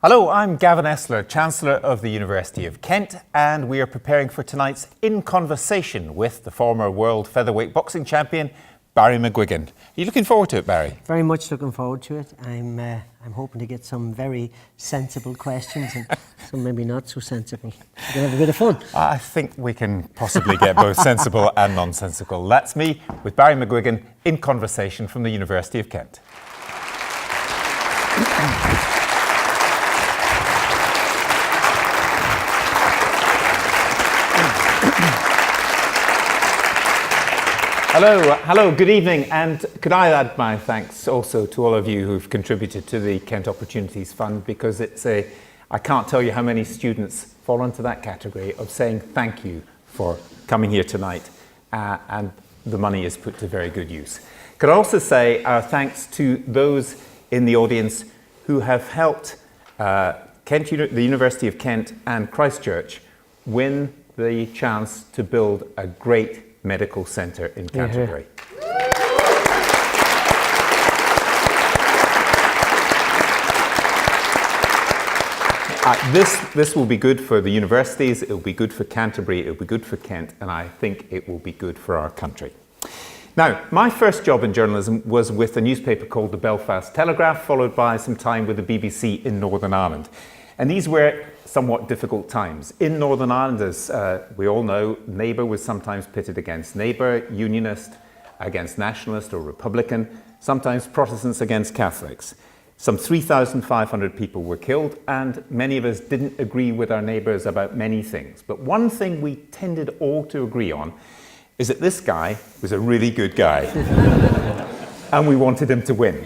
Hello, I'm Gavin Esler, Chancellor of the University of Kent, and we are preparing for tonight's In Conversation with the former world featherweight boxing champion, Barry McGuigan. Are you looking forward to it, Barry? Very much looking forward to it. I'm hoping to get some very sensible questions and some maybe not so sensible. We're going to have a bit of fun. I think we can possibly get both sensible and nonsensical. That's me with Barry McGuigan in Conversation from the University of Kent. Hello, good evening, and could I add my thanks also to all of you who've contributed to the Kent Opportunities Fund, because I can't tell you how many students fall into that category of saying thank you for coming here tonight, and the money is put to very good use. Could I also say our thanks to those in the audience who have helped the University of Kent and Christchurch win the chance to build a great medical centre in Canterbury. This will be good for the universities, it will be good for Canterbury, it will be good for Kent, and I think it will be good for our country. Now, my first job in journalism was with a newspaper called the Belfast Telegraph, followed by some time with the BBC in Northern Ireland. And these were somewhat difficult times. In Northern Ireland, as we all know, neighbour was sometimes pitted against neighbour, unionist against nationalist or Republican, sometimes Protestants against Catholics. Some 3,500 people were killed, and many of us didn't agree with our neighbours about many things. But one thing we tended all to agree on is that this guy was a really good guy, and we wanted him to win.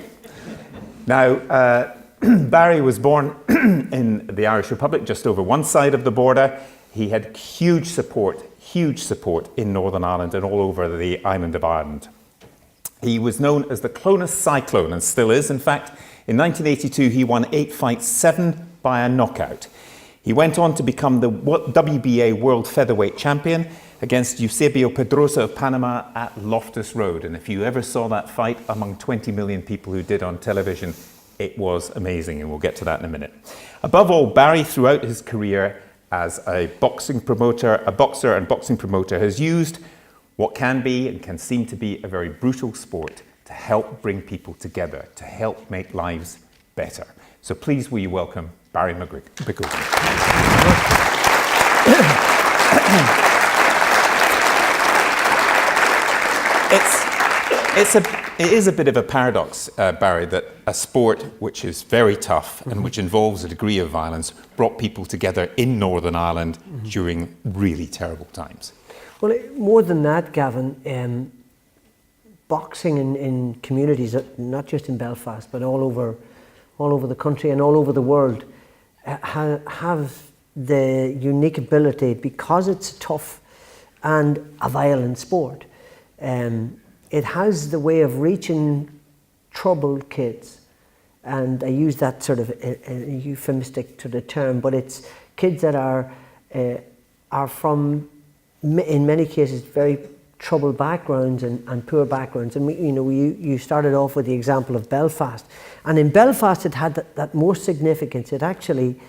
Now, Barry was born in the Irish Republic, just over one side of the border. He had huge support in Northern Ireland and all over the island of Ireland. He was known as the Clonus Cyclone, and still is. In fact, in 1982, he won 8 fights, 7 by a knockout. He went on to become the WBA World Featherweight Champion against Eusebio Pedrosa of Panama at Loftus Road. And if you ever saw that fight among 20 million people who did on television, it was amazing, and we'll get to that in a minute. Above all, Barry, throughout his career as a boxer and boxing promoter, has used what can be and can seem to be a very brutal sport to help bring people together, to help make lives better. So please will you welcome Barry McGuigan. It is a bit of a paradox, Barry, that a sport which is very tough and which involves a degree of violence brought people together in Northern Ireland during really terrible times. Well, more than that, Gavin, boxing in communities, not just in Belfast, but all over the country and all over the world, have the unique ability, because it's tough and a violent sport, it has the way of reaching troubled kids. And I use that sort of a euphemistic to the term, but it's kids that are from, in many cases, very troubled backgrounds and poor backgrounds. And you started off with the example of Belfast. And in Belfast, it had that more significance. It actually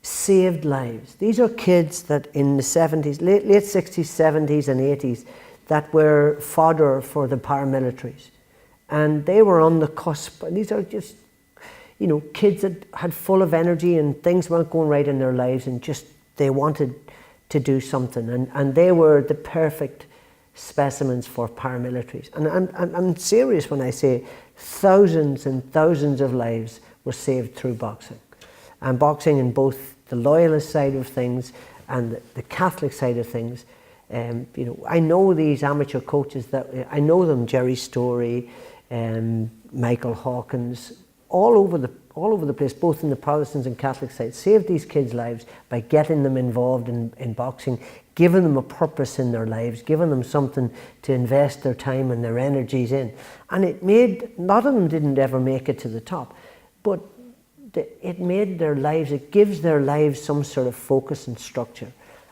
saved lives. These are kids that in the 70s, late 60s, 70s and 80s, that were fodder for the paramilitaries. And they were on the cusp. And these are just, kids that had full of energy and things weren't going right in their lives, and just they wanted to do something. And they were the perfect specimens for paramilitaries. And I'm serious when I say thousands and thousands of lives were saved through boxing. And boxing in both the loyalist side of things and the Catholic side of things. I know these amateur coaches I know them, Jerry Story, Michael Hawkins, all over the place, both in the Protestants and Catholic side, saved these kids' lives by getting them involved in boxing, giving them a purpose in their lives, giving them something to invest their time and their energies in. And it made, not of them didn't ever make it to the top, but it made their lives, it gives their lives some sort of focus and structure.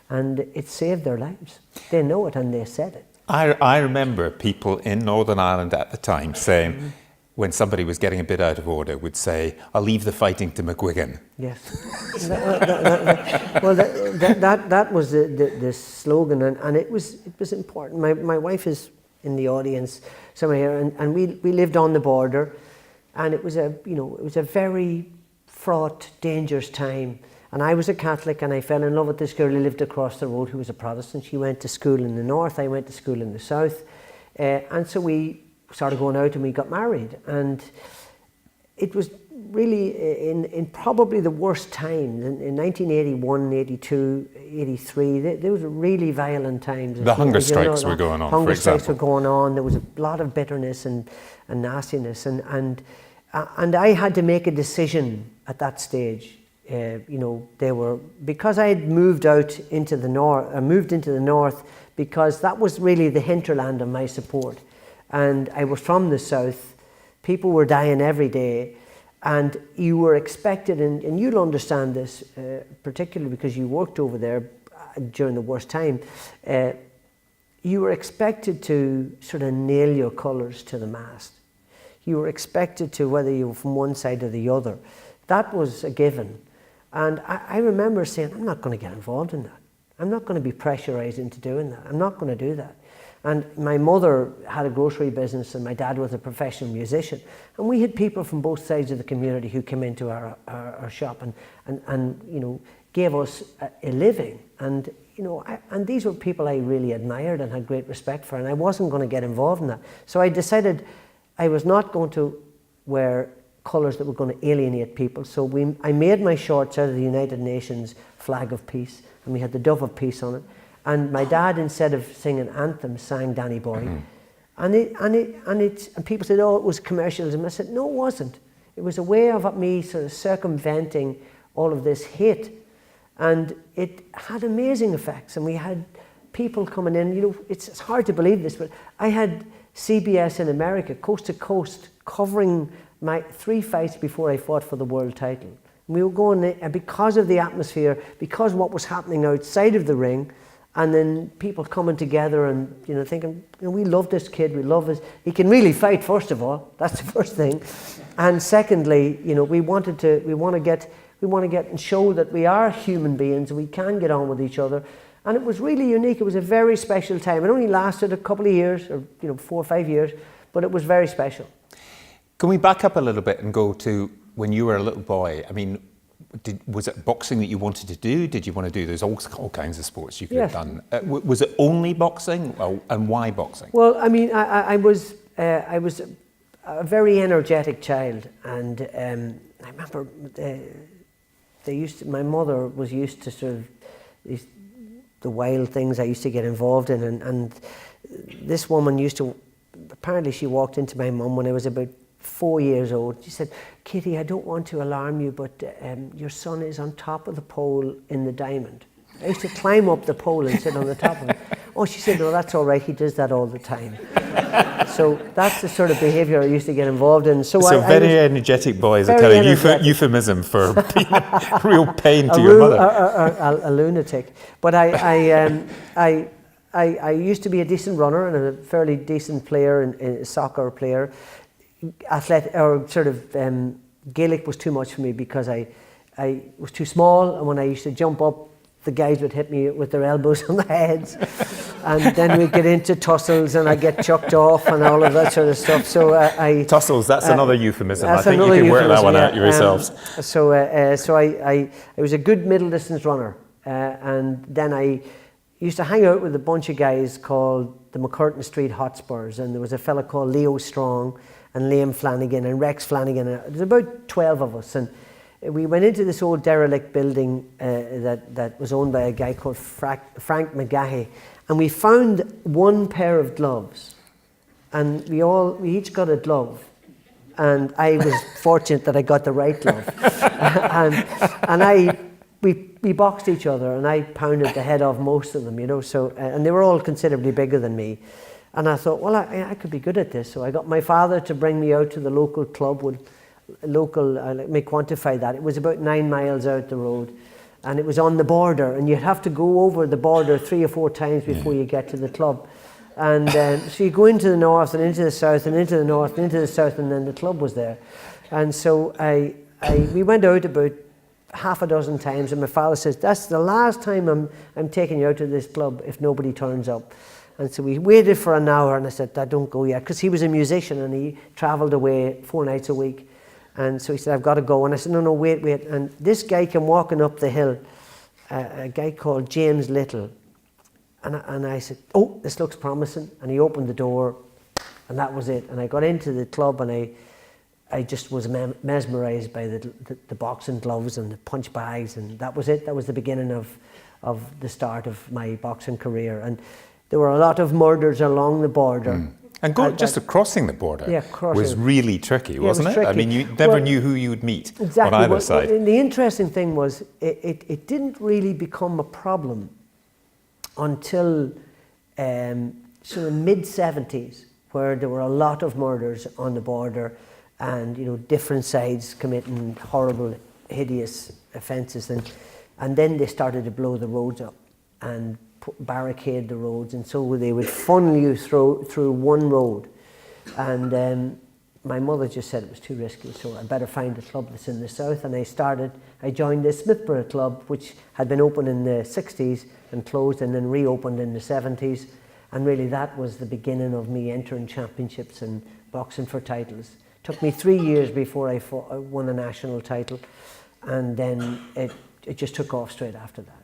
And it saved their lives. They know it and they said it. I remember people in Northern Ireland at the time saying, when somebody was getting a bit out of order, would say, "I'll leave the fighting to McGuigan." Yes. Well, that was the slogan, and it was important. My wife is in the audience somewhere here, and we lived on the border, and it was a very fraught, dangerous time. And I was a Catholic, and I fell in love with this girl who lived across the road who was a Protestant. She went to school in the north, I went to school in the south, and so we started going out and we got married. And it was really in probably the worst time, in 1981, 82, 83, those were really violent times. The hunger strikes were going on, for example. Hunger strikes were going on, there was a lot of bitterness and nastiness, and I had to make a decision at that stage. Because I had moved out into the north, moved into the north, because that was really the hinterland of my support. And I was from the south, people were dying every day, and you were expected, and you'll understand this, particularly because you worked over there during the worst time, you were expected to sort of nail your colours to the mast. You were expected to, whether you were from one side or the other. That was a given. And I remember saying, I'm not going to get involved in that. I'm not going to be pressurised into doing that. I'm not going to do that. And my mother had a grocery business, and my dad was a professional musician. And we had people from both sides of the community who came into our shop and gave us a living. And and these were people I really admired and had great respect for, and I wasn't going to get involved in that. So I decided I was not going to wear colours that were going to alienate people. So I made my shorts out of the United Nations flag of peace, and we had the dove of peace on it. And my dad, instead of singing anthems, sang Danny Boy. Mm-hmm. And people said, oh, it was commercialism. I said, no, it wasn't. It was a way of me sort of circumventing all of this hate. And it had amazing effects. And we had people coming in, it's hard to believe this, but I had CBS in America, coast to coast, covering my 3 fights before I fought for the world title. And we were going, and because of the atmosphere, because of what was happening outside of the ring, and then people coming together and thinking, we love this kid, we love his, he can really fight, first of all, that's the first thing. And secondly, we want to get and show that we are human beings and we can get on with each other. And it was really unique. It was a very special time. It only lasted a couple of years, or 4 or 5 years, but it was very special. Can we back up a little bit and go to when you were a little boy? I mean, was it boxing that you wanted to do? Did you want to do? There's all kinds of sports you could have done. Was it only boxing, and why boxing? Well, I mean, I was a very energetic child, and I remember my mother was used to sort of the wild things I used to get involved in, and this woman apparently she walked into my mum when I was about 4 years old. She said, Kitty, I don't want to alarm you, but your son is on top of the pole in the diamond. I used to climb up the pole and sit on the top of it. Oh, she said, no, that's all right, he does that all the time. So that's the sort of behaviour I used to get involved in. So very energetic boys, a kind of euphemism for being a real pain to your mother. A lunatic. But I used to be a decent runner and a fairly decent player, a soccer player. Gaelic was too much for me because I was too small, and when I used to jump up, the guys would hit me with their elbows on the heads, and then we'd get into tussles and I'd get chucked off and all of that sort of stuff. So tussles, that's another euphemism. I think you can work that one out yourselves. So I was a good middle distance runner, and then I used to hang out with a bunch of guys called the McCurtain Street Hotspurs, and there was a fella called Leo Strong and Liam Flanagan and Rex Flanagan. There's about 12 of us, and we went into this old derelict building that was owned by a guy called Frank McGuigan, and we found one pair of gloves, and we each got a glove, and I was fortunate that I got the right glove, and we boxed each other, and I pounded the head off most of them, So and they were all considerably bigger than me. And I thought, well, I could be good at this. So I got my father to bring me out to the local club. Let me quantify that. It was about 9 miles out the road. And it was on the border. And you'd have to go over the border 3 or 4 times before you get to the club. And so you go into the north and into the south and into the north and into the south, and then the club was there. And so we went out about half a dozen times, and my father says, that's the last time I'm taking you out to this club if nobody turns up. And so we waited for an hour, and I said, don't go yet, because he was a musician and he travelled away 4 nights a week. And so he said, I've got to go. And I said, no, wait. And this guy came walking up the hill, a guy called James Little. And I said, oh, this looks promising. And he opened the door, and that was it. And I got into the club, and I just was mesmerised by the boxing gloves and the punch bags, and that was it. That was the beginning of the start of my boxing career. And there were a lot of murders along the border. And crossing the border was really tricky, wasn't it? Tricky. I mean, you never knew who you would meet on either side. The interesting thing was it didn't really become a problem until sort of mid-70s, where there were a lot of murders on the border, and different sides committing horrible, hideous offences, and then they started to blow the roads up and barricade the roads, and so they would funnel you through one road. And my mother just said it was too risky, so I better find a club that's in the south. And I joined the Smithborough Club, which had been open in the 60s and closed, and then reopened in the 70s. And really that was the beginning of me entering championships and boxing for titles. It took me 3 years before I won a national title, and then it just took off straight after that.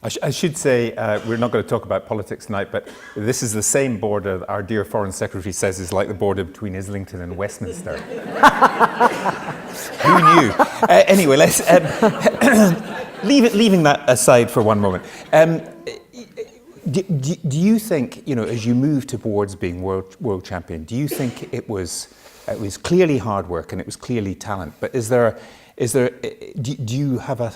I should say, we're not going to talk about politics tonight, but this is the same border that our dear Foreign Secretary says is like the border between Islington and Westminster. Who knew? Anyway, let's leaving that aside for one moment. Do you think, as you move towards being world champion, do you think it was clearly hard work and it was clearly talent? But do you have a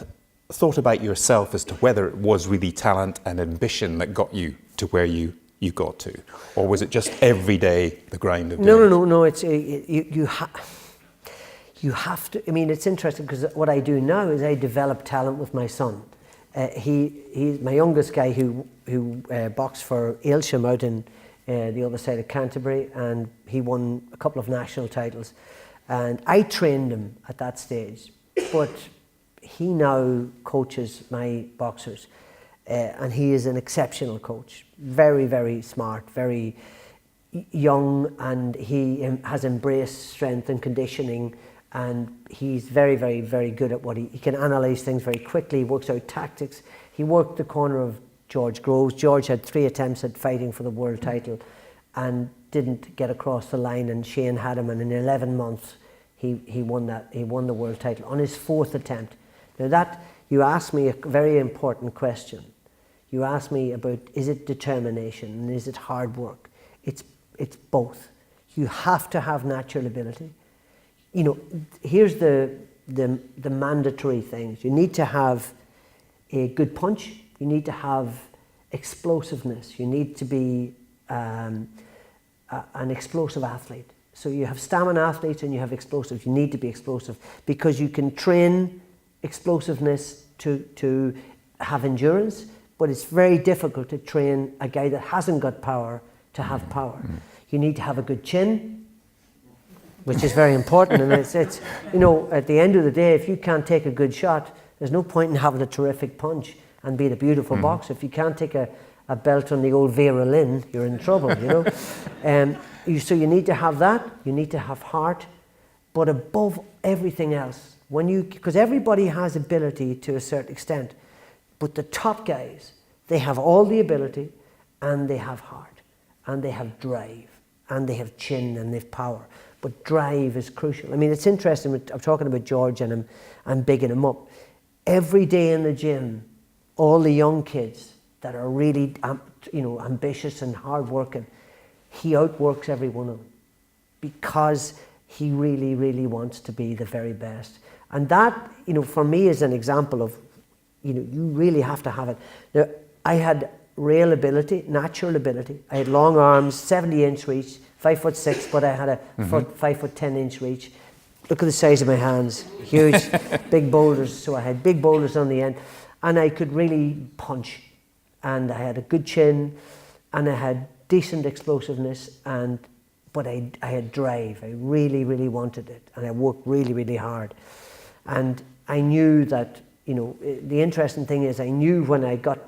thought about yourself as to whether it was really talent and ambition that got you to where you got to, or was it just every day the grind of doing it? No. It's you have to. I mean, it's interesting because what I do now is I develop talent with my son. He's my youngest guy who boxed for Aylsham out in the other side of Canterbury, and he won a couple of national titles. And I trained him at that stage, but he now coaches my boxers, and he is an exceptional coach. Very, very smart, very young, and he has embraced strength and conditioning, and he's very, very, very good at what he can analyse things very quickly. He works out tactics. He worked the corner of George Groves. George had 3 attempts at fighting for the world title and didn't get across the line, and Shane had him, and in 11 months he won the world title on his 4th attempt. Now that, you asked me a very important question. You asked me about, is it determination and is it hard work? It's both. You have to have natural ability. Here's the mandatory things. You need to have a good punch. You need to have explosiveness. You need to be an explosive athlete. So you have stamina athletes and you have explosives. You need to be explosive because you can train explosiveness to have endurance, but it's very difficult to train a guy that hasn't got power to have power. You need to have a good chin, which is very important, and it's at the end of the day, if you can't take a good shot, there's no point in having a terrific punch and being a beautiful boxer. If you can't take a belt on the old Vera Lynn, you're in trouble, So you need to have that, you need to have heart, but above everything else, because everybody has ability to a certain extent, but the top guys, they have all the ability, and they have heart, and they have drive, and they have chin, and they have power. But drive is crucial. I mean, it's interesting, I'm talking about George, and I'm bigging him up. Every day in the gym, all the young kids that are really ambitious and hardworking, he outworks every one of them because he really, really wants to be the very best. And that, for me is an example of, you really have to have it. Now, I had real ability, natural ability. I had long arms, 70-inch reach, 5'6", but I had a 5'10" reach. Look at the size of my hands, huge, big boulders. So I had big boulders on the end, and I could really punch. And I had a good chin, and I had decent explosiveness, but I had drive. I really, really wanted it, and I worked really, really hard. And I knew that, the interesting thing is I knew when I got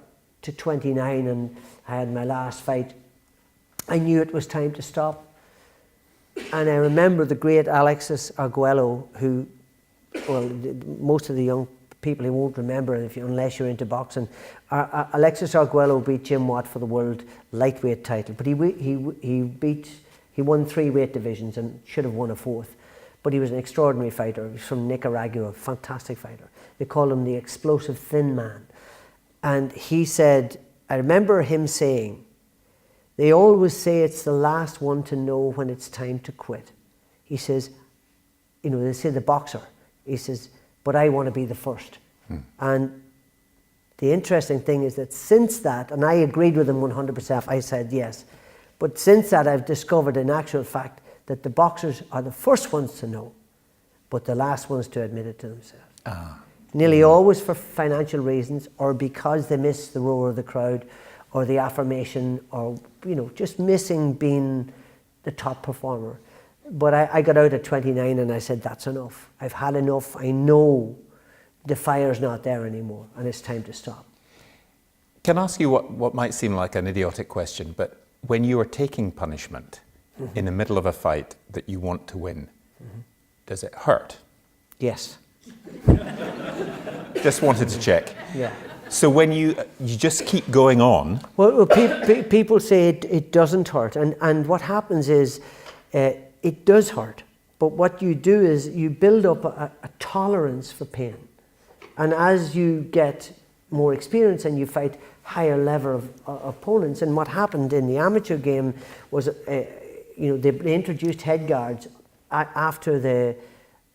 to 29 and I had my last fight, I knew it was time to stop. And I remember the great Alexis Arguello, who, well, most of the young people who won't remember unless you're into boxing. Alexis Arguello beat Jim Watt for the world lightweight title, but he won 3 weight divisions and should have won a 4th. But he was an extraordinary fighter. He's from Nicaragua, fantastic fighter. They call him the explosive thin man. And he said, I remember him saying, they always say it's the last one to know when it's time to quit. He says, they say the boxer. He says, but I want to be the first. And the interesting thing is that since that, and I agreed with him 100%, I said yes. But since that, I've discovered in actual fact that the boxers are the first ones to know, but the last ones to admit it to themselves. Nearly always for financial reasons, or because they miss the roar of the crowd, or the affirmation, or just missing being the top performer. But I got out at 29 and I said, that's enough. I've had enough. I know the fire's not there anymore and it's time to stop. Can I ask you what might seem like an idiotic question, but when you are taking punishment in the middle of a fight that you want to win, does it hurt? Yes. Just wanted to check. Yeah. So when you just keep going on... Well, people say it doesn't hurt. And what happens is it does hurt. But what you do is you build up a tolerance for pain. And as you get more experience and you fight higher level of opponents, and what happened in the amateur game was, they introduced head guards after the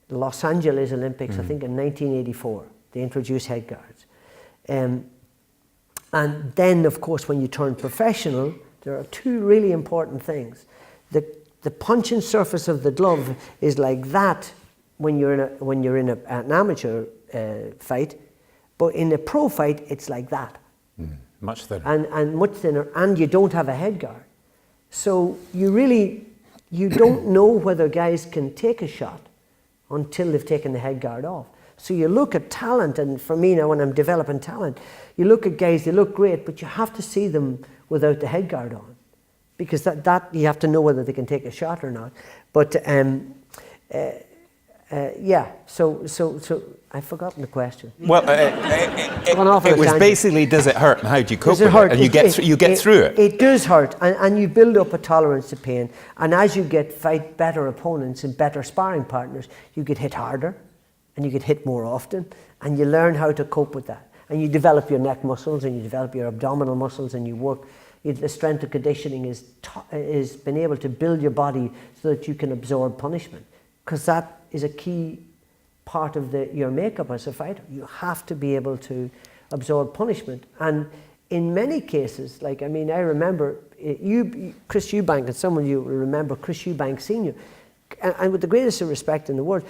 Los Angeles Olympics, I think in 1984. They introduced head guards. And then, of course, when you turn professional, there are 2 really important things. The punching surface of the glove is like that when you're in an amateur fight, but in a pro fight, it's like that. Much thinner. And much thinner, and you don't have a head guard. So you don't know whether guys can take a shot until they've taken the head guard off. So you look at talent, and for me now when I'm developing talent, you look at guys, they look great, but you have to see them without the head guard on. Because that you have to know whether they can take a shot or not. But so I've forgotten the question. Well, it was basically, does it hurt and how do you cope with it? And you get through it. It does hurt, and you build up a tolerance to pain. And as you fight better opponents and better sparring partners, you get hit harder and you get hit more often, and you learn how to cope with that. And you develop your neck muscles and you develop your abdominal muscles, and you work. The strength and conditioning is being able to build your body so that you can absorb punishment, because that is a key part of your makeup as a fighter. You have to be able to absorb punishment. And in many cases, I remember Chris Eubank, and some of you will remember Chris Eubank Sr., and with the greatest respect in the world,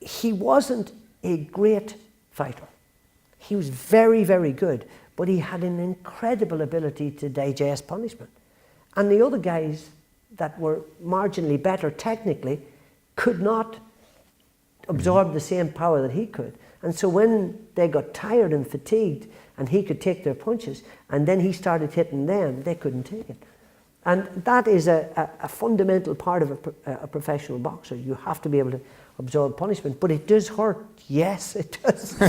he wasn't a great fighter. He was very, very good, but he had an incredible ability to digest punishment. And the other guys that were marginally better technically could not absorb the same power that he could. And so when they got tired and fatigued and he could take their punches, and then he started hitting them, they couldn't take it. And that is a fundamental part of a professional boxer. You have to be able to absorb punishment, but it does hurt. Yes, it does.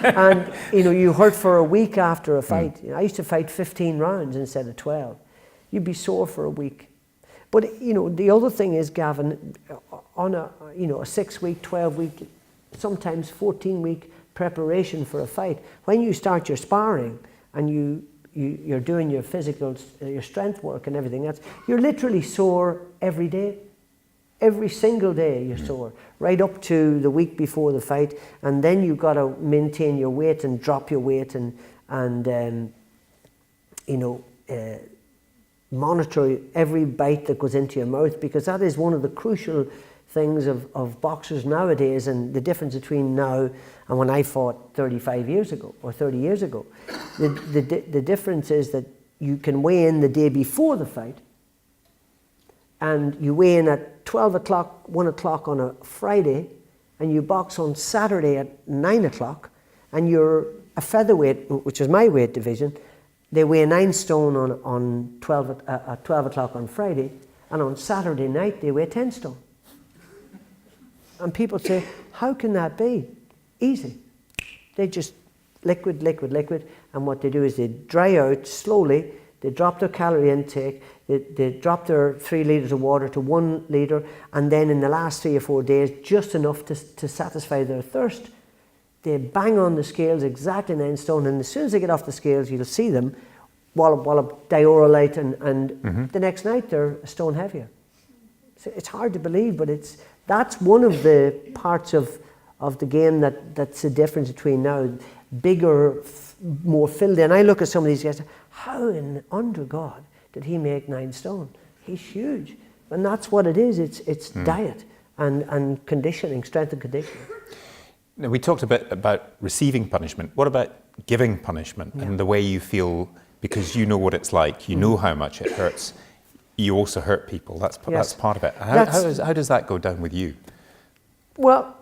And you hurt for a week after a fight. I used to fight 15 rounds instead of 12. You'd be sore for a week. But the other thing is, Gavin, on a 6-week, 12-week, sometimes 14-week preparation for a fight, when you start your sparring and you're doing your physical, your strength work and everything else, you're literally sore every day. Every single day you're sore, right up to the week before the fight, and then you've got to maintain your weight and drop your weight and monitor every bite that goes into your mouth, because that is one of the crucial things of boxers nowadays, and the difference between now and when I fought 35 years ago or 30 years ago. The difference is that you can weigh in the day before the fight, and you weigh in at 12 o'clock, 1 o'clock on a Friday, and you box on Saturday at 9 o'clock, and you're a featherweight, which is my weight division, they weigh 9 stone on 12 o'clock on Friday, and on Saturday night they weigh 10 stone. And people say, how can that be? Easy. They just liquid, and what they do is they dry out slowly, they drop their calorie intake, they drop their 3 litres of water to 1 litre, and then in the last 3 or 4 days, just enough to satisfy their thirst, they bang on the scales exactly 9 stone, and as soon as they get off the scales, you'll see them wallop, diorolite, and the next night they're a stone heavier. So it's hard to believe, but that's one of the parts of the game that's the difference between now, bigger, more filled in. I look at some of these guys, how under God did he make 9 stone? He's huge. And that's what it is. It's diet and conditioning, strength and conditioning. Now, we talked a bit about receiving punishment. What about giving punishment and the way you feel, because you know what it's like, you know how much it hurts, you also hurt people. That's part of it. How does that go down with you? Well,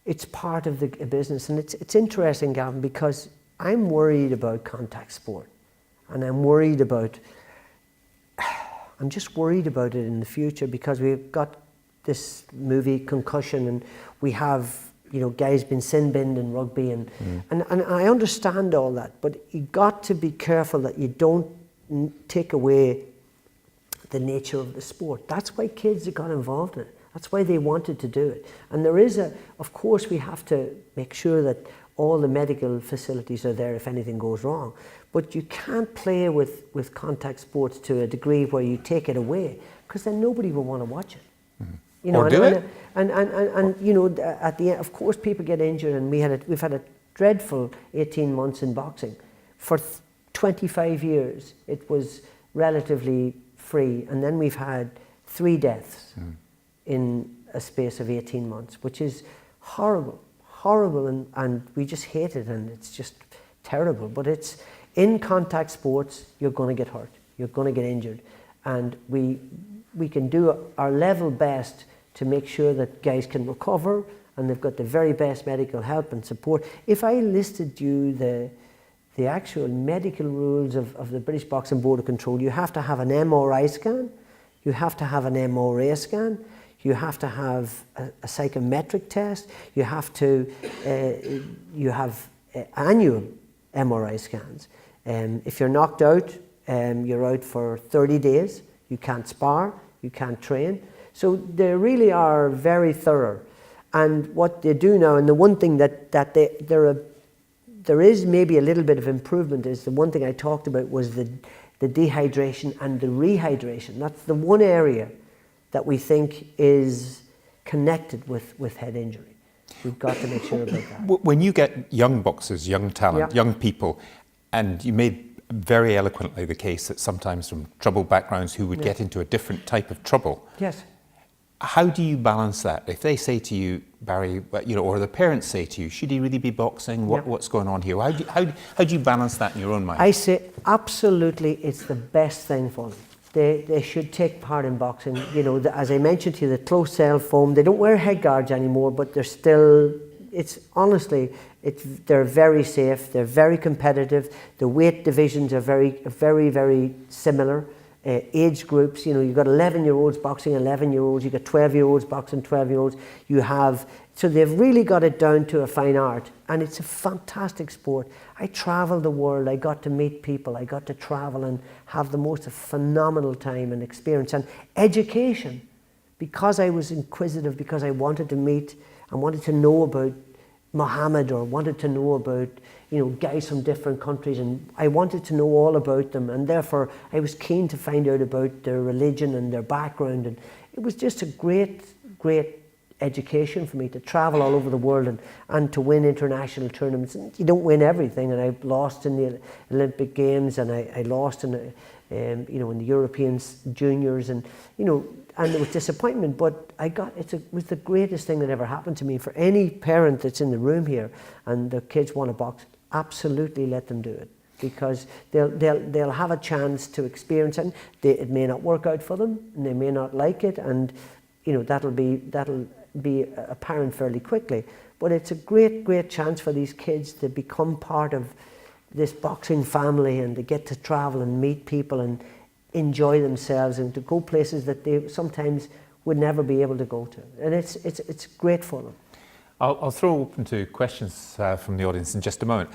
it's part of the business, and it's interesting, Gavin, because I'm worried about contact sport, and I'm just worried about it in the future, because we've got this movie Concussion, and we have, guys been sin-binned in rugby, and I understand all that, but you got to be careful that you don't take away the nature of the sport. That's why kids have got involved in it. That's why they wanted to do it. And of course we have to make sure that all the medical facilities are there if anything goes wrong. But you can't play with contact sports to a degree where you take it away, because then nobody will want to watch it. Or do it. And at the end, of course, people get injured, and we've had a dreadful 18 months in boxing. For 25 years, it was relatively free, and then we've had 3 deaths in a space of 18 months, which is horrible, and we just hate it, and it's just terrible. But it's in contact sports, you're going to get hurt, you're going to get injured, and we can do our level best to make sure that guys can recover, and they've got the very best medical help and support. If I listed you the actual medical rules of the British Boxing Board of Control, you have to have an MRI scan, you have to have an MRA scan, you have to have a psychometric test, you have annual MRI scans. If you're knocked out, you're out for 30 days, you can't spar, you can't train. So they really are very thorough. And what they do now, and the one thing that there is maybe a little bit of improvement, is the one thing I talked about was the dehydration and the rehydration. That's the one area that we think is connected with head injury. We've got to make sure about that. When you get young boxers, young talent, young people, and you made very eloquently the case that sometimes from troubled backgrounds who would get into a different type of trouble. Yes. How do you balance that? If they say to you, Barry, or the parents say to you, should he really be boxing? What's going on here? How do you balance that in your own mind? I say absolutely, it's the best thing for them. They should take part in boxing. As I mentioned to you, the close cell foam, they don't wear head guards anymore, but they're still, they're very safe, they're very competitive. The weight divisions are very, very, very similar. Age groups, you've got 11-year-olds boxing 11-year-olds, you've got 12-year-olds boxing 12-year-olds. So they've really got it down to a fine art, and it's a fantastic sport. I traveled the world, I got to meet people, I got to travel and have the most phenomenal time and experience. And education, because I was inquisitive, because I wanted to meet and wanted to know about Muhammad, or wanted to know about guys from different countries, and I wanted to know all about them, and therefore I was keen to find out about their religion and their background, and it was just a great education for me to travel all over the world and to win international tournaments. And you don't win everything, and I lost in the Olympic Games, and I lost in the European juniors, and there was disappointment, but it was the greatest thing that ever happened to me. For any parent that's in the room here and their kids want to box, absolutely let them do it. because they'll have a chance to experience it. It may not work out for them, and they may not like it, and that'll be apparent fairly quickly. But it's a great chance for these kids to become part of this boxing family, and to get to travel and meet people and enjoy themselves, and to go places that they sometimes would never be able to go to. And it's great for them. I'll throw open to questions from the audience in just a moment.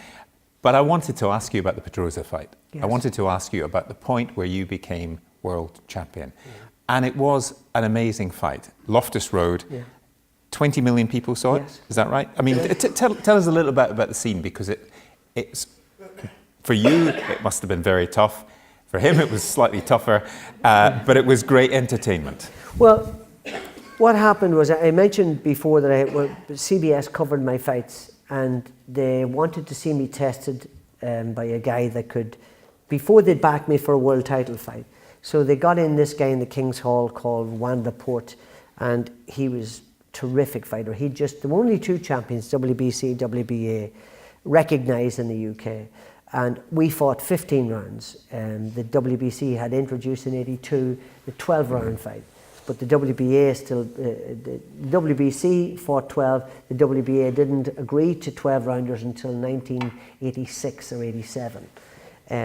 But I wanted to ask you about the Pedrosa fight. Yes. I wanted to ask you about the point where you became world champion. Yeah. And it was an amazing fight. Loftus Road, 20 million people saw it. Yes. Is that right? I mean, tell us a little bit about the scene, because it's for you, it must have been very tough. For him, it was slightly tougher, but it was great entertainment. Well, what happened was, I mentioned before that CBS covered my fights, and they wanted to see me tested by a guy that could, before they'd back me for a world title fight. So they got in this guy in the King's Hall called Juan Laporte, and he was a terrific fighter. There were only 2 champions, WBC, WBA, recognised in the UK. And we fought 15 rounds. The WBC had introduced in '82 the 12-round fight. But the WBA the WBC fought 12. The WBA didn't agree to 12-rounders until 1986 or 87.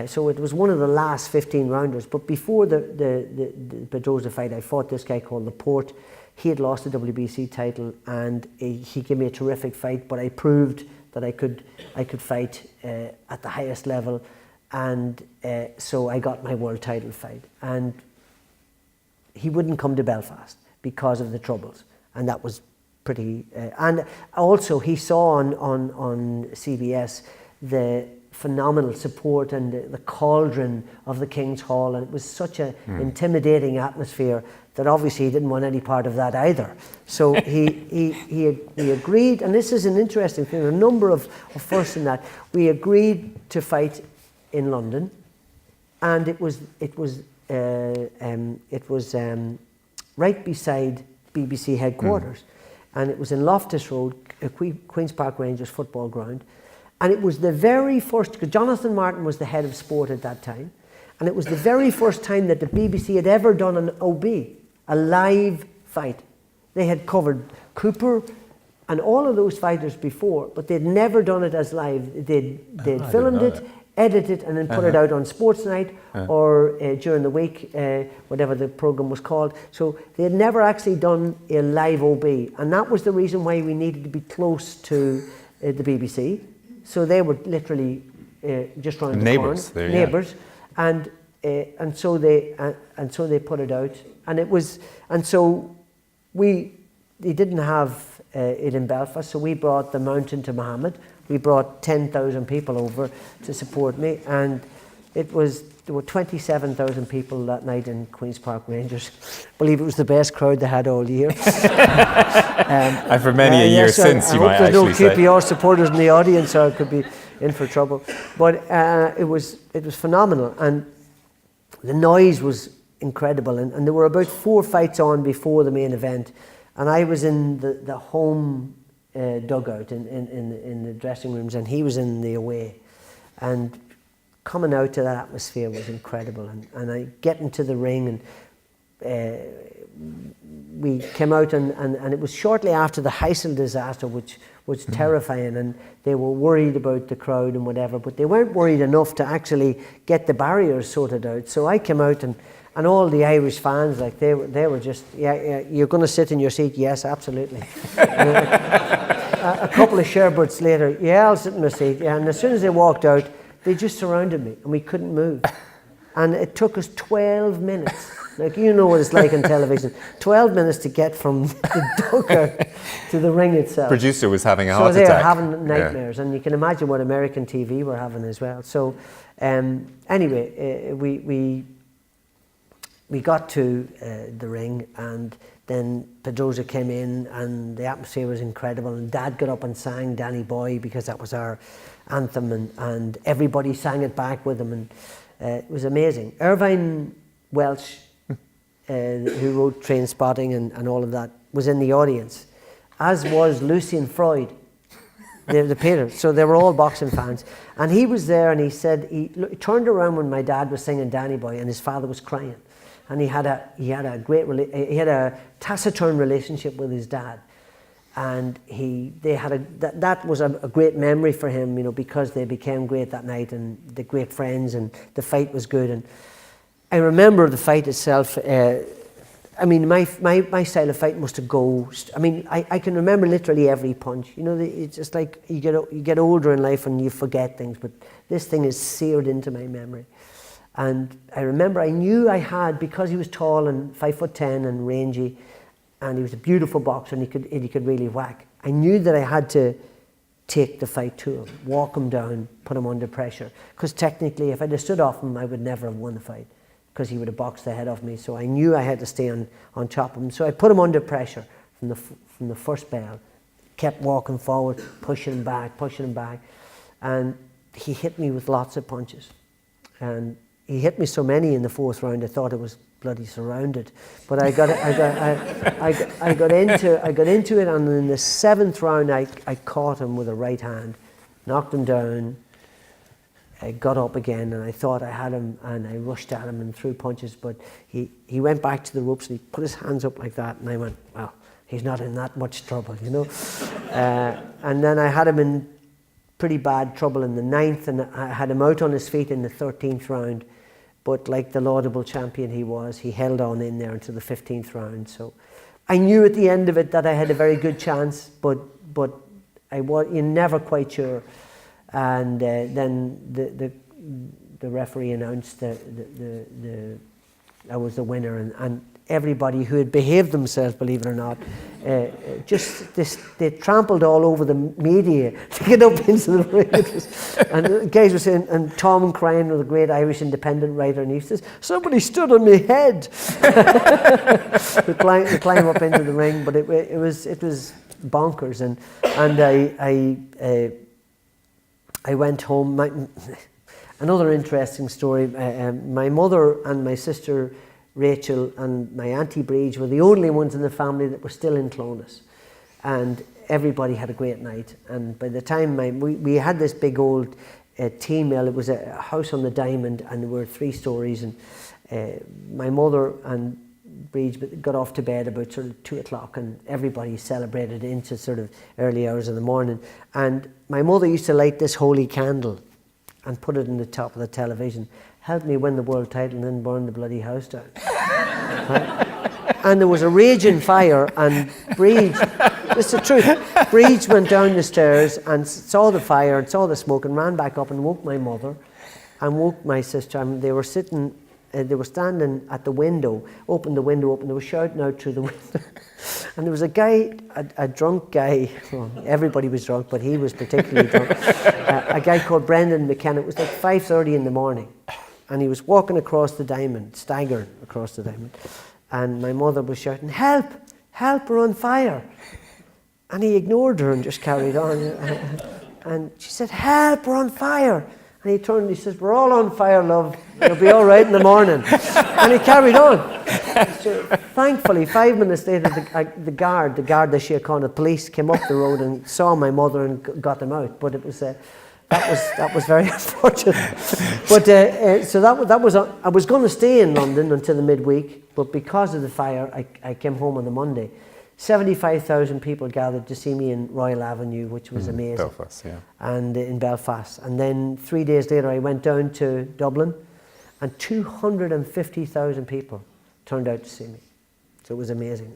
So it was one of the last 15-rounders. But before the Pedrosa fight, I fought this guy called Laporte. He had lost the WBC title, and he gave me a terrific fight. But I proved that I could fight at the highest level, and so I got my world title fight. And he wouldn't come to Belfast because of the troubles, and that was pretty. And also, he saw on CBS the phenomenal support and the cauldron of the King's Hall, and it was such an intimidating atmosphere that obviously he didn't want any part of that either. So he agreed, and this is an interesting thing. A number of firsts in that we agreed to fight in London, and it was right beside BBC headquarters, and it was in Loftus Road, Queen's Park Rangers football ground, and it was the very first, because Jonathan Martin was the head of sport at that time, and it was the very first time that the BBC had ever done an OB, a live fight. They had covered Cooper and all of those fighters before, but they'd never done it as live. They'd filmed it, edited it, and then put it out on Sports Night or during the week, whatever the programme was called. So they had never actually done a live OB, and that was the reason why we needed to be close to the BBC. So they were literally just around the corner, neighbours, and so they put it out, and it was, and so they didn't have it in Belfast, so we brought the mountain to Mohammed. We brought 10,000 people over to support me, and there were 27,000 people that night in Queen's Park Rangers. I believe it was the best crowd they had all year. And for many a year since, you might actually say. I hope there's no QPR supporters in the audience, or I could be in for trouble. But it was phenomenal, and the noise was incredible. And there were about 4 fights on before the main event, and I was in the home dugout in the dressing rooms, and he was in the away. And coming out to that atmosphere was incredible, and I get into the ring, and we came out, and it was shortly after the Heysel disaster, which was terrifying, and they were worried about the crowd and whatever, but they weren't worried enough to actually get the barriers sorted out. So I came out, and all the Irish fans, like they were just, yeah, you're going to sit in your seat? Yes, absolutely. A couple of sherbets later, yeah, I'll sit in my seat. Yeah, and as soon as they walked out, they just surrounded me, and we couldn't move. And it took us 12 minutes. Like, you know what it's like on television. 12 minutes to get from the dugout to the ring itself. Producer was having a heart attack. So they were having nightmares, and you can imagine what American TV were having as well. So anyway, we got to the ring, and then Pedrosa came in, and the atmosphere was incredible, and Dad got up and sang Danny Boy, because that was our anthem, and everybody sang it back with him, and it was amazing. Irvine Welsh, who wrote Train Spotting and all of that, was in the audience, as was Lucien Freud. the Peter. So they were all boxing fans. And he was there, and he said, he turned around when my dad was singing Danny Boy, and his father was crying. And he had a taciturn relationship with his dad. And that was a great memory for him, you know, because they became great that night, and they're great friends, and the fight was good. And I remember the fight itself. I mean, my style of fight must have I can remember literally every punch. You know, it's just like you get older in life and you forget things, but this thing is seared into my memory. And I remember I knew I had, because he was tall and 5'10" and rangy, and he was a beautiful boxer, and he could really whack. I knew that I had to take the fight to him, walk him down, put him under pressure. Because technically, if I'd have stood off him, I would never have won the fight, because he would have boxed the head off me. So I knew I had to stay on top of him. So I put him under pressure from the first bell, kept walking forward, pushing him back. And he hit me with lots of punches. And he hit me so many in the fourth round, I thought it was bloody surrounded. But I got into it, and in the seventh round, I caught him with a right hand, knocked him down. I got up again, and I thought I had him, and I rushed at him and threw punches, but he went back to the ropes, and he put his hands up like that, and I went, well, he's not in that much trouble, you know. And then I had him in pretty bad trouble in the ninth, and I had him out on his feet in the 13th round. But like the laudable champion he was, he held on in there until the 15th round. So I knew at the end of it that I had a very good chance, but you're never quite sure. And then the referee announced that I was the winner, and everybody who had behaved themselves, believe it or not, they trampled all over the media to get up into the ring. And the guys were saying, and Tom Crane was a great Irish independent writer, and he says, somebody stood on my head to climb up into the ring. But it was bonkers, and I went home. Another interesting story. My mother and my sister Rachel and my auntie Breege were the only ones in the family that were still in Clonus, and everybody had a great night. And by the time we had this big old tea mill, it was a house on the Diamond, and there were 3 stories, and my mother and Breege got off to bed about sort of 2 o'clock, and everybody celebrated into sort of early hours of the morning. And my mother used to light this holy candle and put it in the top of the television. Helped me win the world title and then burn the bloody house down. Right? And there was a raging fire, and Breege, this is the truth, Breege went down the stairs and saw the fire and saw the smoke and ran back up and woke my mother and woke my sister. And they were sitting, they were standing at the window, opened the window up, and they were shouting out through the window. And there was a guy, a drunk guy, well, everybody was drunk, but he was particularly drunk, a guy called Brendan McKenna. It was like 5:30 in the morning. And he was walking across the Diamond, staggering across the Diamond. And my mother was shouting, help, help, we're on fire. And he ignored her and just carried on. And she said, help, we're on fire. And he turned and he says, we're all on fire, love. It'll be all right in the morning. And he carried on. So thankfully, 5 minutes later, the guard, the Shere Connaught police came up the road and saw my mother and got them out. But it was... That was very unfortunate. But so that was I was going to stay in London until the midweek, but because of the fire, I came home on the Monday. 75,000 people gathered to see me in Royal Avenue, which was amazing. Belfast, yeah. And in Belfast. And then 3 days later, I went down to Dublin, and 250,000 people turned out to see me. So it was amazing.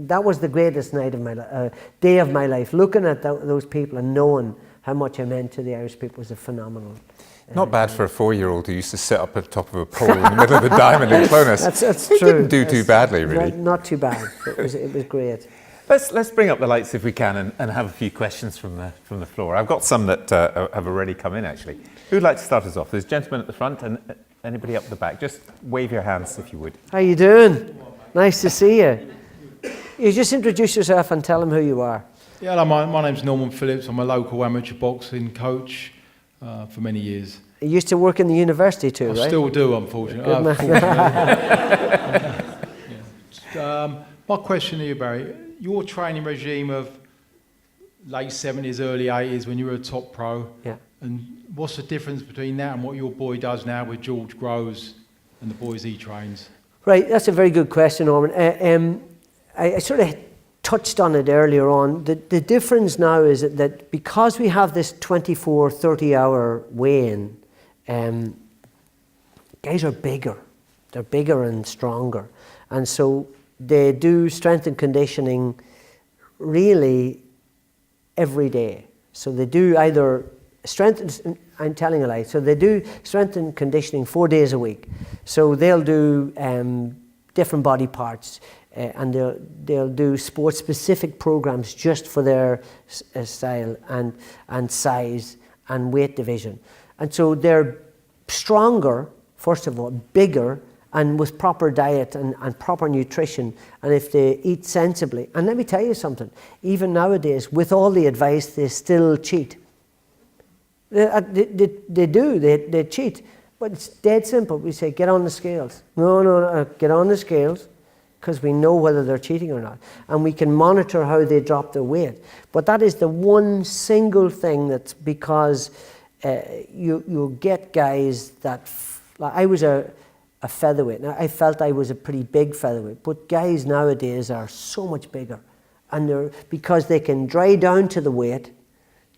That was the greatest night of my day of my life. Looking at those people and knowing how much I meant to the Irish people was a phenomenal. Not bad for a 4-year-old who used to sit up at the top of a pole in the middle of the Diamond in Clonus. That's He true. didn't do too badly, really. Not too bad. It was great. Let's bring up the lights if we can and have a few questions from the floor. I've got some that have already come in, actually. Who'd like to start us off? There's a gentleman at the front and anybody up the back. Just wave your hands if you would. How you doing? Nice to see you. You just introduce yourself and tell them who you are. Yeah, hello, my name's Norman Phillips. I'm a local amateur boxing coach for many years. You used to work in the university too, right? I still do, unfortunately. My question to you, Barry, your training regime of late 70s, early 80s when you were a top pro. Yeah. And what's the difference between that and what your boy does now with George Groves and the boys he trains? Right, that's a very good question, Norman. I sort of touched on it earlier on. The difference now is that because we have this 24, 30-hour weigh-in, guys are bigger. They're bigger and stronger. And so they do strength and conditioning really every day. So they do either I'm telling a lie. So they do strength and conditioning 4 days a week. So they'll do different body parts, and they'll do sport-specific programs just for their style and size and weight division. And so they're stronger, first of all, bigger, and with proper diet and proper nutrition, and if they eat sensibly. And let me tell you something, even nowadays, with all the advice, they still cheat. They do, they cheat. But it's dead simple. We say, get on the scales. No, get on the scales, because we know whether they're cheating or not. And we can monitor how they drop their weight. But that is the one single thing that's because you'll get guys that, like I was a featherweight. Now, I felt I was a pretty big featherweight, but guys nowadays are so much bigger. And because they can dry down to the weight,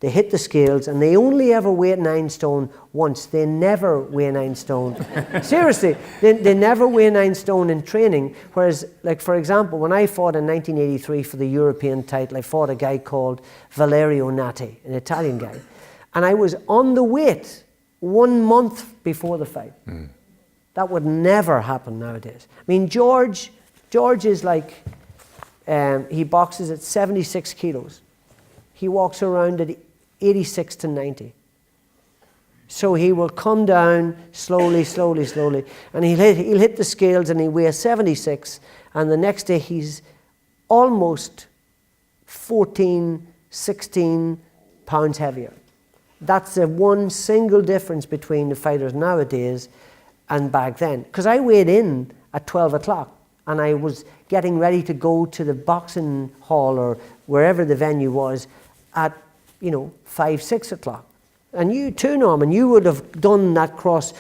they hit the scales, and they only ever weigh 9 stone once. They never weigh 9 stone. Seriously, they never weigh 9 stone in training. Whereas, like for example, when I fought in 1983 for the European title, I fought a guy called Valerio Natti, an Italian guy. And I was on the weight 1 month before the fight. That would never happen nowadays. I mean, George is like, he boxes at 76 kilos. He walks around at 86 to 90. So he will come down slowly, and he'll hit the scales and he weighs 76, and the next day he's almost 14, 16 pounds heavier. That's the one single difference between the fighters nowadays and back then. Because I weighed in at 12 o'clock and I was getting ready to go to the boxing hall or wherever the venue was at 5, 6 o'clock. And you too, Norman, you would have done that cross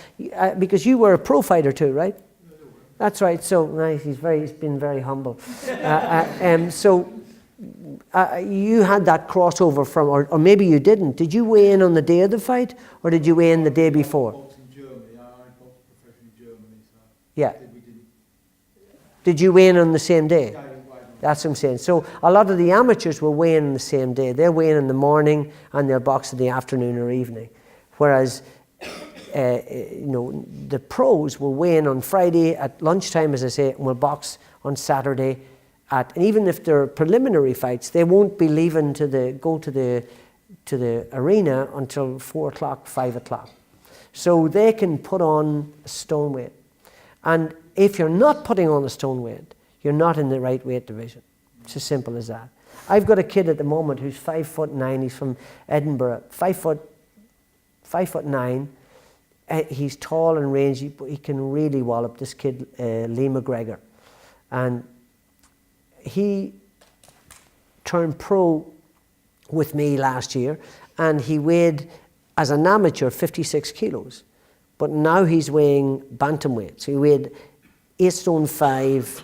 because you were a pro fighter too, right? That's right. So nice. He's been very humble. So you had that crossover from, or maybe you didn't. Did you weigh in on the day of the fight, or did you weigh in the day before? I boxed in Germany. I boxed professionally in Germany. So yeah. We didn't. Did you weigh in on the same day? That's what I'm saying. So a lot of the amateurs will weigh in on the same day. They'll weigh in the morning and they'll box in the afternoon or evening. Whereas, the pros will weigh in on Friday at lunchtime, as I say, and will box on Saturday and even if they're preliminary fights, they won't be leaving go to the arena until 4 o'clock, 5 o'clock. So they can put on a stone weight. And if you're not putting on a stone weight, you're not in the right weight division. It's as simple as that. I've got a kid at the moment who's 5'9". He's from Edinburgh, 5'9". He's tall and rangy, but he can really wallop. This kid, Lee McGuigan, and he turned pro with me last year, and he weighed as an amateur 56 kilos, but now he's weighing bantamweight. So he weighed 8 stone 5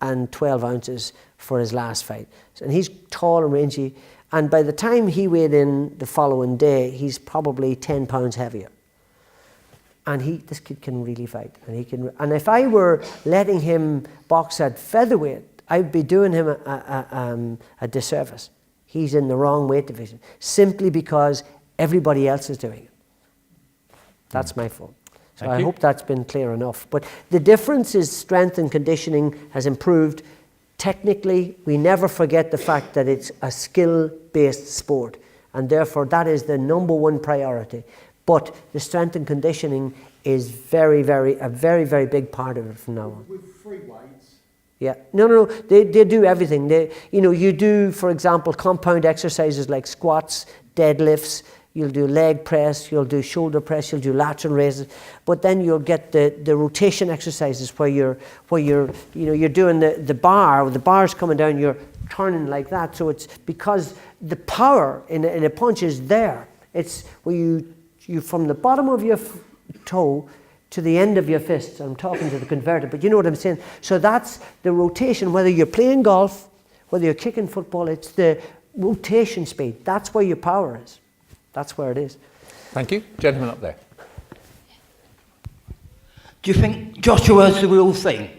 and 12 ounces for his last fight. And he's tall and rangy, and by the time he weighed in the following day, he's probably 10 pounds heavier. And this kid can really fight, and if I were letting him box at featherweight, I'd be doing him a disservice. He's in the wrong weight division, simply because everybody else is doing it. That's my fault. So I hope that's been clear enough. But the difference is strength and conditioning has improved. Technically, we never forget the fact that it's a skill-based sport, and therefore that is the number one priority. But the strength and conditioning is a very, very big part of it from now on. With free weights? Yeah. No. They do everything. You do, for example, compound exercises like squats, deadlifts. You'll do leg press. You'll do shoulder press. You'll do lateral raises. But then you'll get the rotation exercises where you're doing the bar. The bar's coming down. You're turning like that. So it's because the power in a punch is there. It's where you from the bottom of your toe to the end of your fist. I'm talking to the converter, but you know what I'm saying. So that's the rotation. Whether you're playing golf, whether you're kicking football, it's the rotation speed. That's where your power is. That's where it is. Thank you. Gentleman up there. Do you think Joshua's the real thing?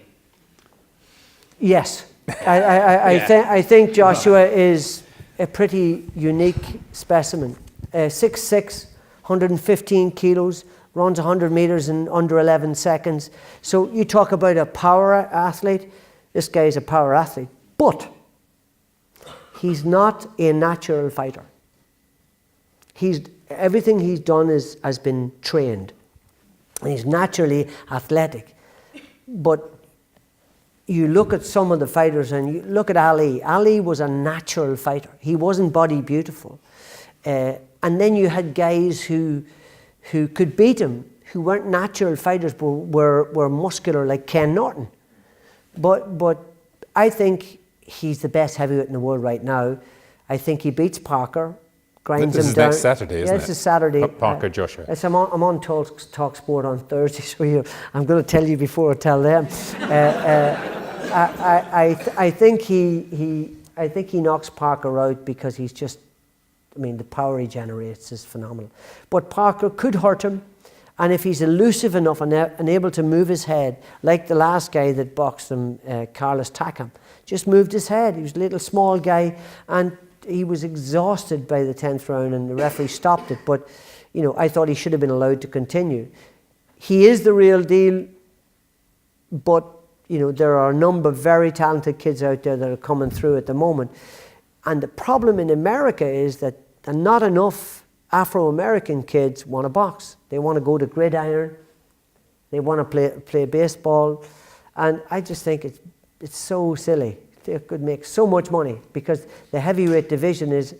Yes. I think Joshua is a pretty unique specimen. 6'6", 115 kilos, runs 100 meters in under 11 seconds. So you talk about a power athlete. This guy is a power athlete. But he's not a natural fighter. Everything he's done has been trained. And he's naturally athletic. But you look at some of the fighters, and you look at Ali. Ali was a natural fighter. He wasn't body beautiful. And then you had guys who could beat him, who weren't natural fighters, but were muscular, like Ken Norton. But I think he's the best heavyweight in the world right now. I think he beats Parker, grinds him down. This is next Saturday, isn't it? Yes, it's Saturday. Parker Joshua. Yes, I'm on Talk Sport on Thursday, so I'm going to tell you before I tell them. I think he knocks Parker out because he's just, the power he generates is phenomenal. But Parker could hurt him, and if he's elusive enough and able to move his head, like the last guy that boxed him, Carlos Takam, just moved his head. He was a little small guy, and he was exhausted by the 10th round, and the referee stopped it. But, I thought he should have been allowed to continue. He is the real deal, but, there are a number of very talented kids out there that are coming through at the moment. And the problem in America is that not enough Afro-American kids want to box. They want to go to gridiron. They want to play baseball. And I just think it's so silly. They could make so much money because the heavyweight division is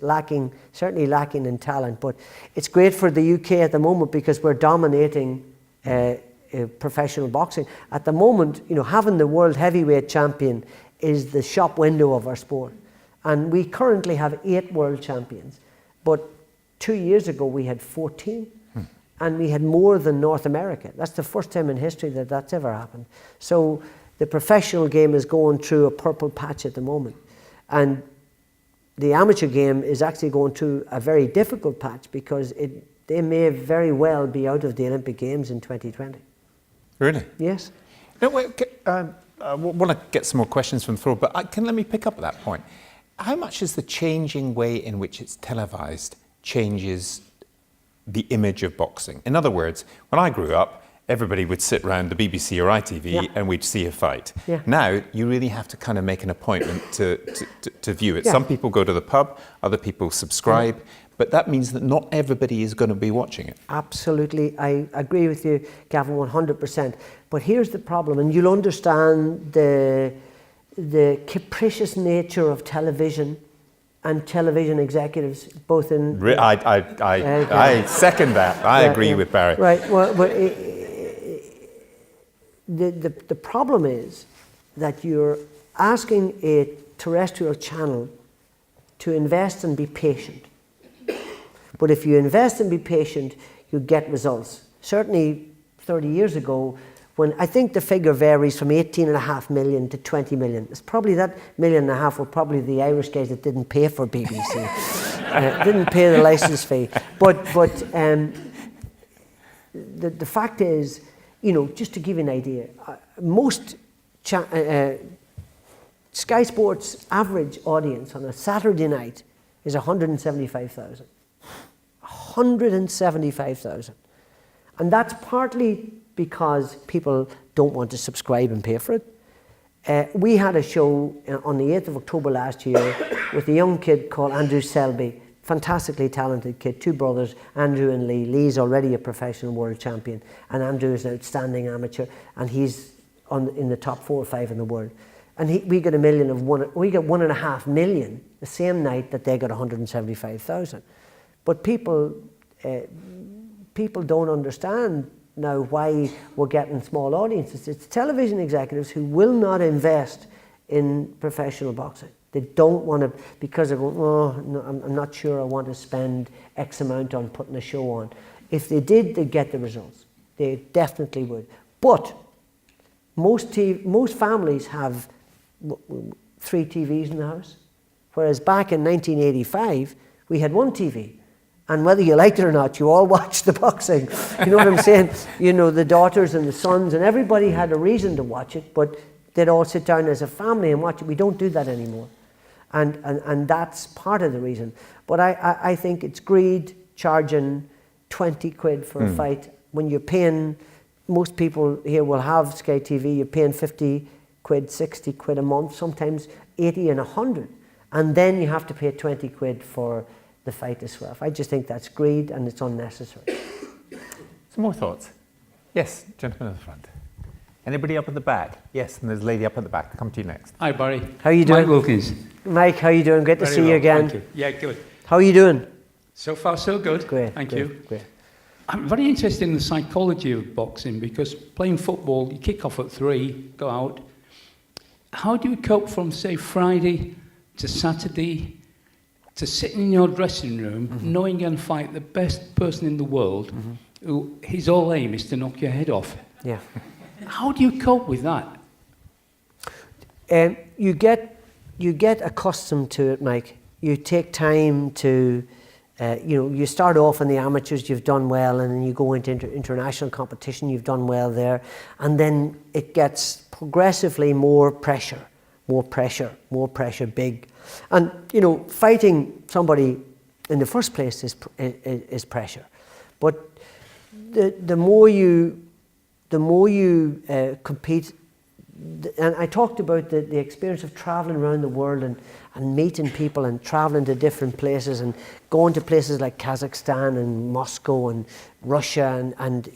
certainly lacking in talent. But it's great for the UK at the moment because we're dominating professional boxing. At the moment, having the world heavyweight champion is the shop window of our sport. And we currently have 8 world champions. But 2 years ago, we had 14. And we had more than North America. That's the first time in history that's ever happened. So the professional game is going through a purple patch at the moment. And the amateur game is actually going through a very difficult patch because they may very well be out of the Olympic Games in 2020. Really? Yes. No, wait, I want to get some more questions from the floor, but let me pick up at that point. How much is the changing way in which it's televised changes the image of boxing? In other words, when I grew up, everybody would sit around the BBC or ITV and we'd see a fight. Yeah. Now, you really have to kind of make an appointment to view it. Yeah. Some people go to the pub, other people subscribe, but that means that not everybody is going to be watching it. Absolutely. I agree with you, Gavin, 100%. But here's the problem, and you'll understand the capricious nature of television and television executives, both in... I second that. I agree with Barry. Right. Well, but the problem is that you're asking a terrestrial channel to invest and be patient. But if you invest and be patient, you get results. Certainly 30 years ago, when I think the figure varies from 18.5 million to 20 million. It's probably that 1.5 million were probably the Irish guys that didn't pay for BBC, didn't pay the license fee. But the fact is, just to give you an idea, most Sky Sports average audience on a Saturday night is 175,000. 175,000. And that's partly because people don't want to subscribe and pay for it. We had a show on the 8th of October last year with a young kid called Andrew Selby, fantastically talented kid, 2 brothers, Andrew and Lee. Lee's already a professional world champion, and Andrew is an outstanding amateur, and he's in the top 4 or 5 in the world. And we got we got 1.5 million the same night that they got 175,000. But people don't understand now why we're getting small audiences. It's television executives who will not invest in professional boxing. They don't want to, because they're going, oh, no, I'm not sure I want to spend X amount on putting a show on. If they did, they'd get the results. They definitely would. But most families have 3 TVs in the house, whereas back in 1985, we had 1 TV. And whether you liked it or not, you all watched the boxing. You know what I'm saying? You know, the daughters and the sons, and everybody had a reason to watch it, but they'd all sit down as a family and watch it. We don't do that anymore. And that's part of the reason. But I think it's greed, charging 20 quid for a fight. When you're paying, most people here will have Sky TV, you're paying 50 quid, 60 quid a month, sometimes 80 and 100. And then you have to pay 20 quid for the fight as well. I just think that's greed and it's unnecessary. Some more thoughts? Yes, gentleman at the front. Anybody up at the back? Yes, and there's a lady up at the back. I'll come to you next. Hi, Barry. How are you doing? Mike Wilkins. Mike, how are you doing? Great to Very see you well, again. thank you. Yeah, good. How are you doing? So far, so good. Great. Thank great, you. Great. I'm very interested in the psychology of boxing because playing football, you kick off at 3, go out. How do you cope from, say, Friday to Saturday to sitting in your dressing room, knowing you're going to fight the best person in the world, who his whole aim is to knock your head off? Yeah. How do you cope with that? You get accustomed to it, Mike. You take time to, you start off in the amateurs, you've done well, and then you go into international competition, you've done well there, and then it gets progressively more pressure, big. And, fighting somebody in the first place is pressure. But the more you compete, and I talked about the experience of traveling around the world and meeting people and traveling to different places and going to places like Kazakhstan and Moscow and Russia and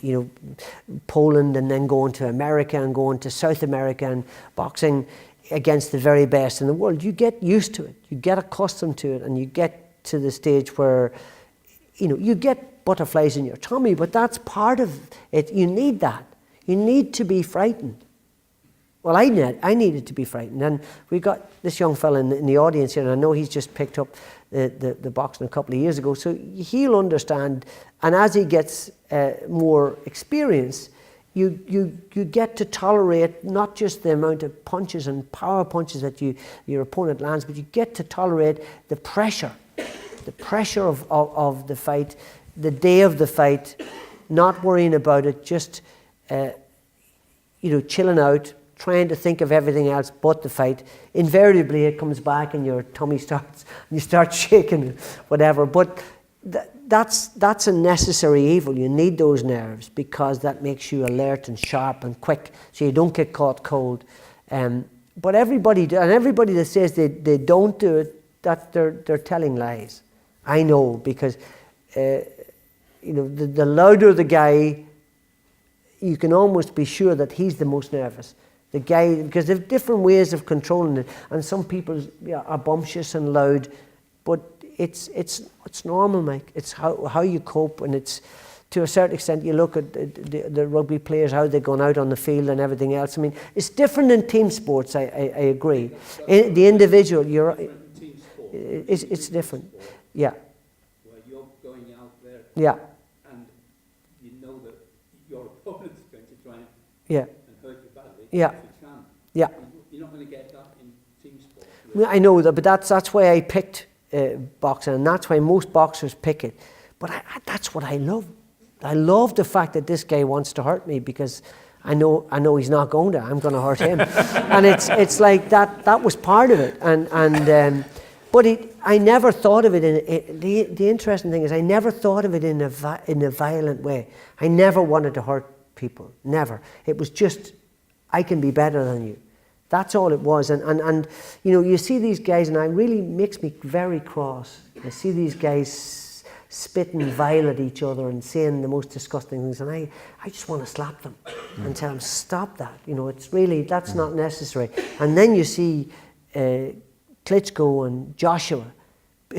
Poland, and then going to America and going to South America and boxing against the very best in the world. You get used to it, you get accustomed to it, and you get to the stage where you get butterflies in your tummy, but that's part of it. You need that. You need to be frightened. Well, I needed to be frightened. And we got this young fella in the audience here, and I know he's just picked up the boxing a couple of years ago, so he'll understand. And as he gets more experience, you get to tolerate not just the amount of punches and power punches that your opponent lands, but you get to tolerate the pressure of the fight, the day of the fight, not worrying about it, just chilling out, trying to think of everything else but the fight. Invariably, it comes back and your tummy starts, and you start shaking, whatever. But that's a necessary evil. You need those nerves because that makes you alert and sharp and quick, so you don't get caught cold. But everybody that says they don't do it, that they're telling lies. I know, because the louder the guy, you can almost be sure that he's the most nervous. The guy, because there are different ways of controlling it, and some people are bumptious and loud, but it's normal, Mike. It's how you cope, and it's, to a certain extent, you look at the rugby players, how they're going out on the field and everything else. I mean, it's different in team sports. I agree. The individual, it's different. Yeah. Where you're going out there. Yeah. And you know that your opponent's going to try and hurt you badly. Yeah. If you can. Yeah. You're not going to get that in team sport. Really. I know that, but that's why I picked boxing, and that's why most boxers pick it. But that's what I love. I love the fact that this guy wants to hurt me, because I know he's not going to. I'm going to hurt him, and it's like that was part of it. But I never thought of it the interesting thing is, I never thought of it in a violent way. I never wanted to hurt people. Never. It was just, I can be better than you. That's all it was. And you see these guys, and it really makes me very cross. I see these guys spitting vile at each other and saying the most disgusting things, and I just want to slap them and tell them, stop that. It's really, that's not necessary. And then you see Klitschko and Joshua,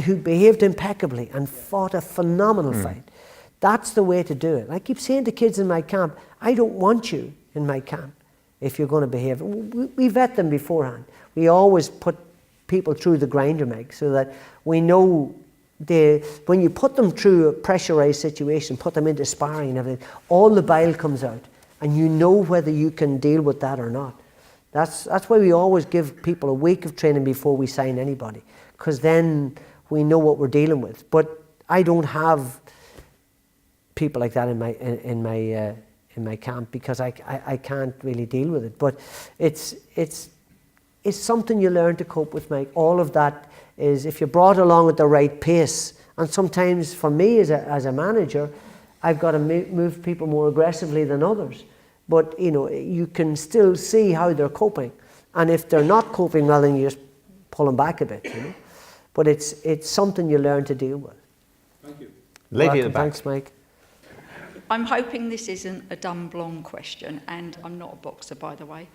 who behaved impeccably and fought a phenomenal fight. That's the way to do it. I keep saying to kids in my camp, I don't want you in my camp if you're going to behave. We vet them beforehand. We always put people through the grinder, Meg, so that we know when you put them through a pressurized situation, put them into sparring and everything, all the bile comes out, and you know whether you can deal with that or not. That's why we always give people a week of training before we sign anybody, because then we know what we're dealing with. But I don't have people like that in my camp, because I can't really deal with it. But it's something you learn to cope with, Mike. All of that is, if you're brought along at the right pace, and sometimes for me as a manager, I've got to move people more aggressively than others. But you can still see how they're coping, and if they're not coping well, then you just pull them back a bit. But it's something you learn to deal with. Thank you. Lady at the back. Thanks, Mike. I'm hoping this isn't a dumb blonde question, and I'm not a boxer, by the way.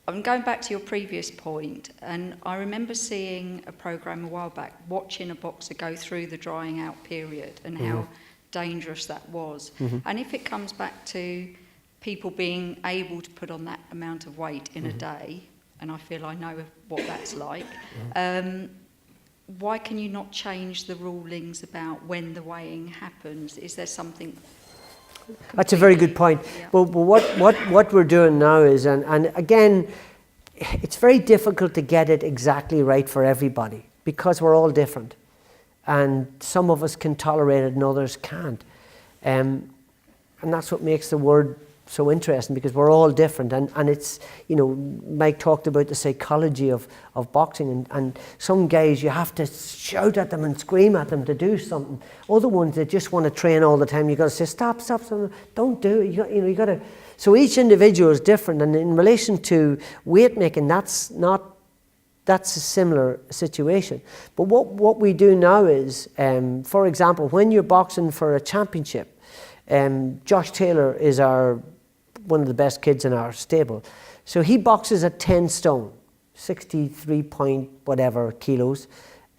I'm going back to your previous point, and I remember seeing a programme a while back, watching a boxer go through the drying out period and how dangerous that was. And if it comes back to people being able to put on that amount of weight in a day, and I feel I know what that's like, why can you not change the rulings about when the weighing happens? Is there something? That's a very good point. Yeah. Well, what we're doing now is, and again, it's very difficult to get it exactly right for everybody, because we're all different. And some of us can tolerate it and others can't. And that's what makes the word so interesting, because we're all different. And it's, Mike talked about the psychology of boxing. And some guys, you have to shout at them and scream at them to do something. Other ones, they just want to train all the time. You've got to say, stop, don't do it. You got to. So each individual is different. And in relation to weight making, that's a similar situation. But what we do now is, for example, when you're boxing for a championship, Josh Taylor is one of the best kids in our stable. So he boxes at 10 stone, 63 point whatever kilos,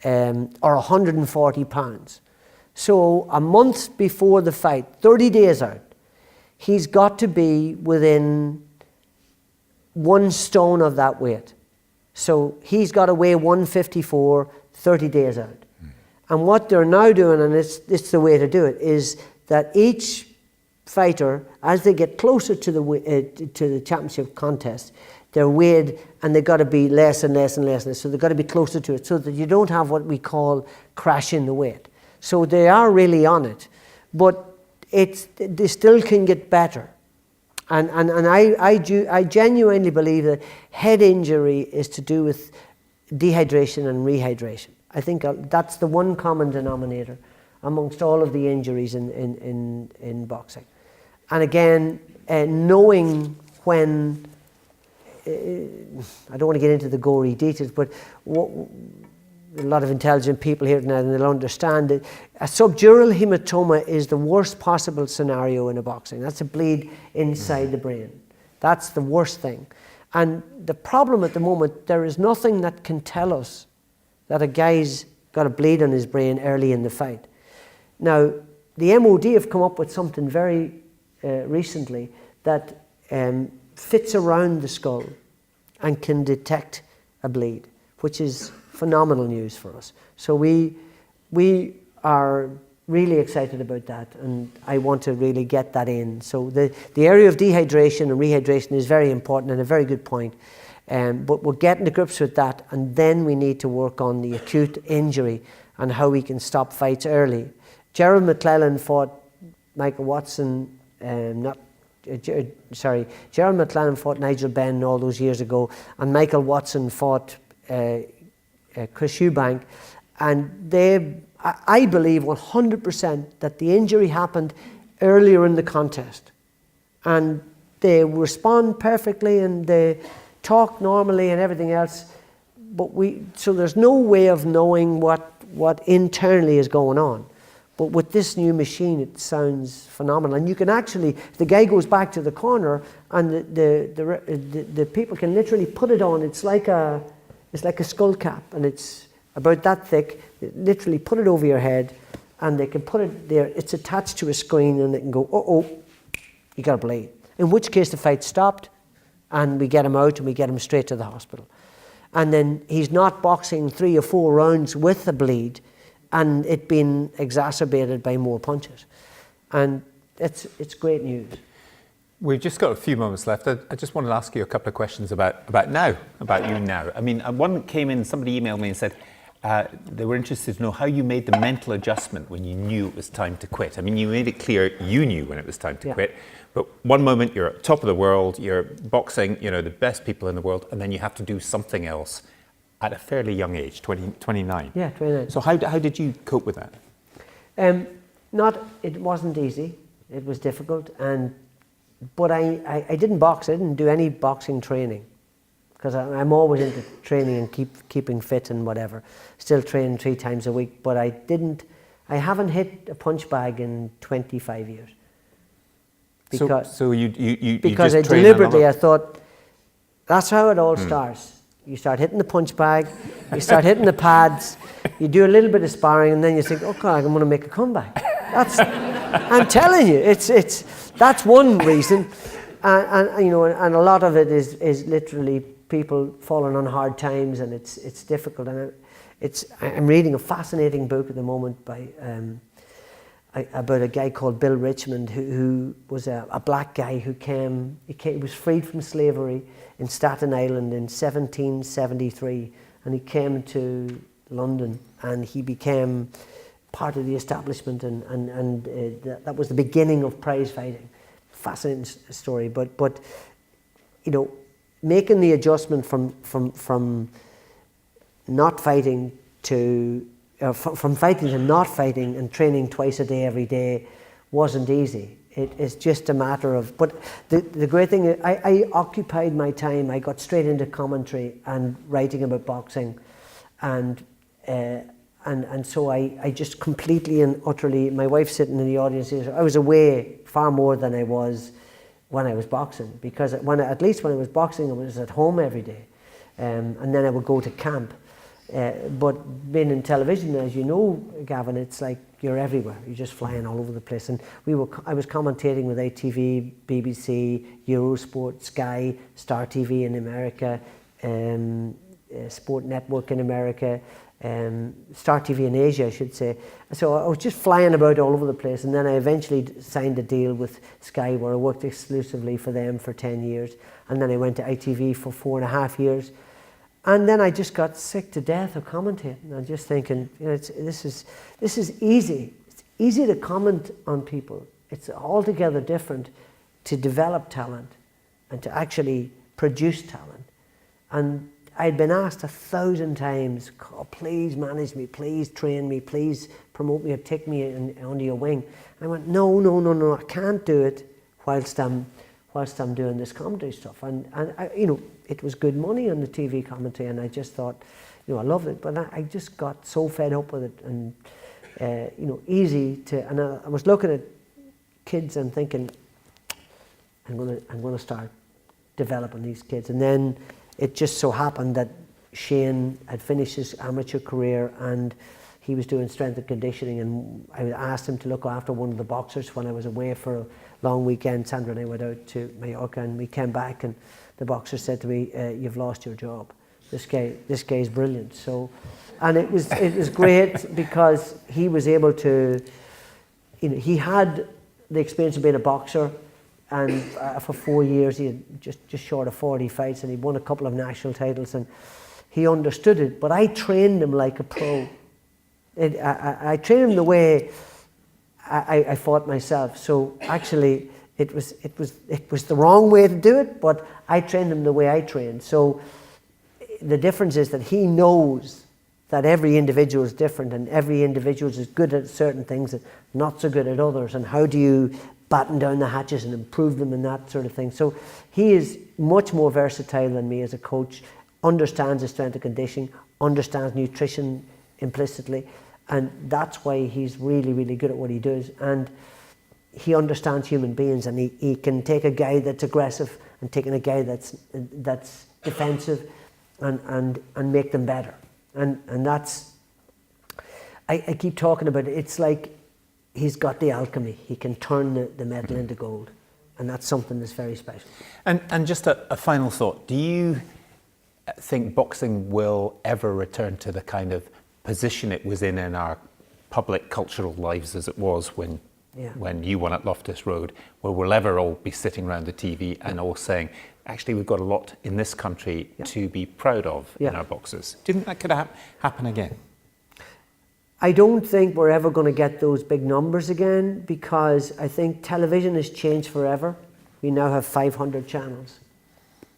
or 140 pounds. So a month before the fight, 30 days out, he's got to be within 1 stone of that weight. So he's got to weigh 154, 30 days out. And what they're now doing, and it's the way to do it, is that each fighter, as they get closer to the championship contest, they're weighed, and they've got to be less and less and less. So they've got to be closer to it, so that you don't have what we call crash in the weight. So they are really on it, but they still can get better. And I genuinely believe that head injury is to do with dehydration and rehydration. I think that's the one common denominator amongst all of the injuries in boxing. And again, knowing when, I don't want to get into the gory details, but a lot of intelligent people here now, and they'll understand that a subdural hematoma is the worst possible scenario in a boxing. That's a bleed inside the brain. That's the worst thing. And the problem at the moment, there is nothing that can tell us that a guy's got a bleed on his brain early in the fight. Now, the MOD have come up with something very recently that fits around the skull and can detect a bleed, which is phenomenal news for us. So we are really excited about that, and I want to really get that in. So the area of dehydration and rehydration is very important, and a very good point. But we're getting to grips with that, and then we need to work on the acute injury and how we can stop fights early. Gerald McClellan fought Michael Watson, Gerald McClellan fought Nigel Benn all those years ago, and Michael Watson fought Chris Eubank, and I believe 100% that the injury happened earlier in the contest, and they respond perfectly and they talk normally and everything else, but so there's no way of knowing what internally is going on. But with this new machine, it sounds phenomenal. And you can actually, the guy goes back to the corner, and the people can literally put it on. It's like a skull cap, and it's about that thick. Literally put it over your head, and they can put it there. It's attached to a screen, and they can go, oh, you got a bleed. In which case the fight stopped, and we get him out, and we get him straight to the hospital. and then he's not boxing 3 or 4 rounds with the bleed, and it being exacerbated by more punches. And it's great news. We've just got a few moments left. I just wanted to ask you a couple of questions about you now. I mean, one came in, somebody emailed me and said they were interested to know how you made the mental adjustment when you knew it was time to quit. I mean, you made it clear you knew when it was time to quit, but one moment you're at the top of the world, you're boxing, you know, the best people in the world, and then you have to do something else at a fairly young age, 29. Yeah, 29. So how did you cope with that? It wasn't easy. It was difficult, but I didn't box. I didn't do any boxing training, because I'm always into training and keeping fit and whatever. Still train 3 times a week, but I haven't hit a punch bag in 25 years. Because you because just I deliberately, I thought, that's how it all starts. You start hitting the punch bag, you start hitting the pads, you do a little bit of sparring, and then you think, oh God, I'm going to make a comeback. I'm telling you, that's one reason, and you know, and a lot of it is literally people falling on hard times, and it's difficult. And I'm reading a fascinating book at the moment by about a guy called Bill Richmond, who was a black guy who was freed from slavery in Staten Island in 1773, and he came to London, and he became part of the establishment, and that was the beginning of prize fighting. Fascinating story, but you know, making the adjustment from not fighting to from fighting to not fighting and training twice a day every day wasn't easy. It's just a matter of, but the great thing is I occupied my time. I got straight into commentary and writing about boxing, and so I just completely and utterly, my wife sitting in the audience, I was away far more than I was when I was boxing, because at least when I was boxing I was at home every day, and then I would go to camp. But being in television, as you know, Gavin, it's like you're everywhere. You're just flying all over the place. And I was commentating with ITV, BBC, Eurosport, Sky, Star TV in America, Sport Network in America, Star TV in Asia, I should say. So I was just flying about all over the place, and then I eventually signed a deal with Sky where I worked exclusively for them for 10 years, and then I went to ITV for 4.5 years. And then I just got sick to death of commentating. I'm just thinking, you know, this is easy. It's easy to comment on people. It's altogether different to develop talent and to actually produce talent. And I'd been asked 1,000 times, oh, please manage me, please train me, please promote me or take me under your wing. I went, no, I can't do it whilst I'm doing this commentary stuff. And I, you know, it was good money on the TV commentary, and I just thought, you know, I loved it, but I just got so fed up with it, and you know, easy to, and I was looking at kids and thinking, I'm gonna start developing these kids. And then it just so happened that Shane had finished his amateur career, and he was doing strength and conditioning, and I asked him to look after one of the boxers when I was away for a long weekend. Sandra and I went out to Mallorca, and we came back, and the boxer said to me, "You've lost your job. This guy's brilliant." So, and it was great because he was able to, you know, he had the experience of being a boxer, and for 4 years he had just short of 40 fights, and he won a couple of national titles, and he understood it. But I trained him like a pro. I trained him the way I fought myself. So actually, it was the wrong way to do it, but I trained him the way I trained. So the difference is that he knows that every individual is different, and every individual is good at certain things and not so good at others, and how do you batten down the hatches and improve them and that sort of thing. So he is much more versatile than me as a coach, understands his strength and conditioning, understands nutrition implicitly, and that's why he's really, really good at what he does. And he understands human beings, and he can take a guy that's aggressive and taking a guy that's defensive and make them better. And that's, I keep talking about it. It's like he's got the alchemy. He can turn the metal into gold, and that's something that's very special. And just a final thought. Do you think boxing will ever return to the kind of position it was in our public cultural lives as it was when you won at Loftus Road, where we'll ever all be sitting around the TV and all saying, actually, we've got a lot in this country to be proud of in our boxers. Do you think that could happen again? I don't think we're ever going to get those big numbers again, because I think television has changed forever. We now have 500 channels.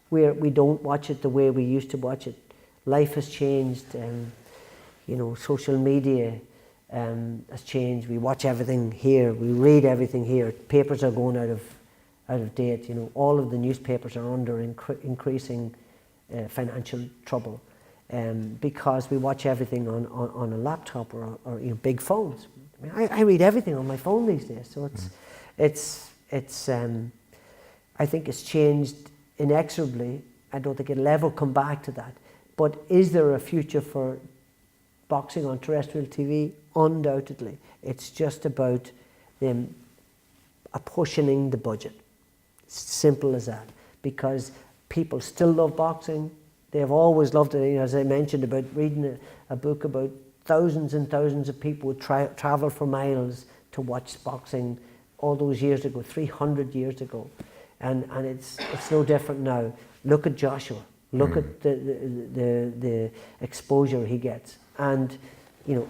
We don't watch it the way we used to watch it. Life has changed. Social media has changed. We watch everything here. We read everything here. Papers are going out of date. All of the newspapers are under increasing financial trouble. Because we watch everything on a laptop or big phones. I read everything on my phone these days. So it's I think it's changed inexorably. I don't think it'll ever come back to that. But is there a future for boxing on terrestrial TV? Undoubtedly. It's just about them apportioning the budget. Simple as that. Because people still love boxing. They've always loved it. As I mentioned about reading a book about thousands and thousands of people would travel for miles to watch boxing all those years ago, 300 years ago. And it's no different now. Look at Joshua. Look at the exposure he gets. And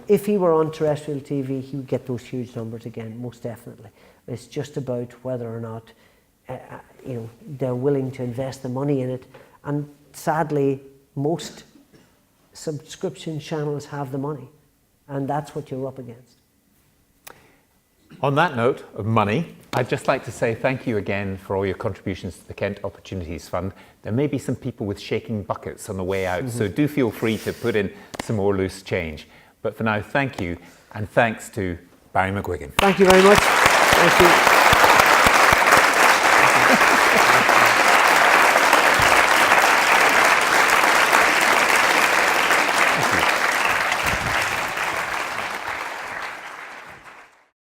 if he were on terrestrial TV, he would get those huge numbers again, most definitely. It's just about whether or not they're willing to invest the money in it. And sadly, most subscription channels have the money, and that's what you're up against. On that note of money, I'd just like to say thank you again for all your contributions to the Kent Opportunities Fund. There may be some people with shaking buckets on the way out, so do feel free to put in some more loose change. But for now, thank you, and thanks to Barry McGuigan. Thank you very much. Thank you.